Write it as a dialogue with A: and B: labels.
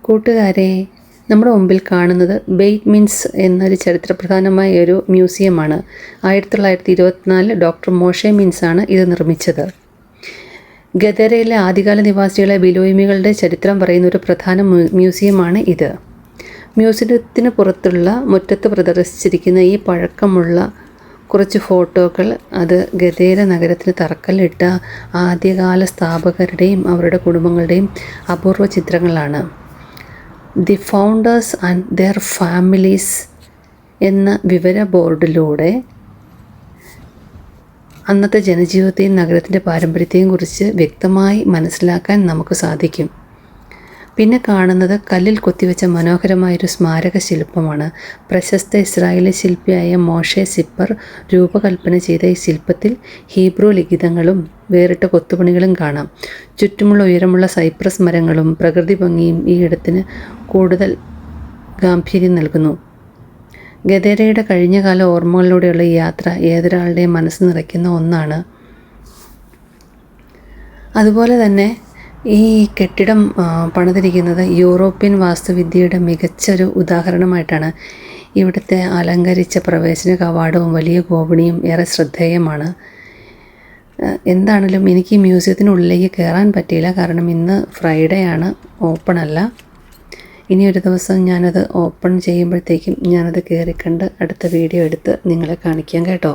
A: കൂട്ടുകാരെ, നമ്മുടെ മുമ്പിൽ കാണുന്നത് ബെയ്റ്റ് മിൻസ് എന്നൊരു ചരിത്രപ്രധാനമായ ഒരു മ്യൂസിയമാണ്. 1924 ഡോക്ടർ മോഷെ മിൻസാണ് ഇത് നിർമ്മിച്ചത്. ഗദരയിലെ ആദ്യകാല നിവാസികളെ ബിലോയിമികളുടെ ചരിത്രം പറയുന്ന ഒരു പ്രധാന മ്യൂസിയമാണ് ഇത്. മ്യൂസിയത്തിന് പുറത്തുള്ള മുറ്റത്ത് പ്രദർശിച്ചിരിക്കുന്ന ഈ പഴക്കമുള്ള കുറച്ച് ഫോട്ടോകൾ അത് ഗദേര നഗരത്തിന് തറക്കല്ലിട്ട ആദ്യകാല സ്ഥാപകരുടെയും അവരുടെ കുടുംബങ്ങളുടെയും അപൂർവ ചിത്രങ്ങളാണ്. The founders and their families എന്ന വിവര ബോർഡിലൂടെ അന്നത്തെ ജനജീവിതത്തെയും നഗരത്തിൻ്റെ പാരമ്പര്യത്തെയും കുറിച്ച് വ്യക്തമായി മനസ്സിലാക്കാൻ നമുക്ക് സാധിക്കും. പിന്നെ കാണുന്നത് കല്ലിൽ കൊത്തിവെച്ച മനോഹരമായൊരു സ്മാരക ശില്പമാണ്. പ്രശസ്ത ഇസ്രായേലി ശില്പിയായ മോഷെ സിപ്പർ രൂപകൽപ്പന ചെയ്ത ഈ ശില്പത്തിൽ ഹീബ്രു ലിഖിതങ്ങളും വേറിട്ട കൊത്തുപണികളും കാണാം. ചുറ്റുമുള്ള ഉയരമുള്ള സൈപ്രസ് മരങ്ങളും പ്രകൃതി ഭംഗിയും ഈ ഇടത്തിന് കൂടുതൽ ഗാംഭീര്യം നൽകുന്നു. ഗദേരയുടെ കഴിഞ്ഞകാല ഓർമ്മകളിലൂടെയുള്ള ഈ യാത്ര ഏതൊരാളുടെയും മനസ്സ് നിറയ്ക്കുന്ന ഒന്നാണ്. അതുപോലെ തന്നെ ഈ കെട്ടിടം പണിതിരിക്കുന്നത് യൂറോപ്യൻ വാസ്തുവിദ്യയുടെ മികച്ചൊരു ഉദാഹരണമായിട്ടാണ്. ഇവിടുത്തെ അലങ്കരിച്ച പ്രവേശന കവാടവും വലിയ ഗോപണിയും ഏറെ ശ്രദ്ധേയമാണ്. എന്താണെങ്കിലും എനിക്ക് ഈ മ്യൂസിയത്തിനുള്ളിലേക്ക് കയറാൻ പറ്റിയില്ല, കാരണം ഇന്ന് ഫ്രൈഡേ ആണ്, ഓപ്പൺ അല്ല. ഇനി ഒരു ദിവസം ഞാനത് ഓപ്പൺ ചെയ്യുമ്പോഴത്തേക്കും ഞാനത് കയറിക്കണ്ട് അടുത്ത വീഡിയോ എടുത്ത് നിങ്ങളെ കാണിക്കാം കേട്ടോ.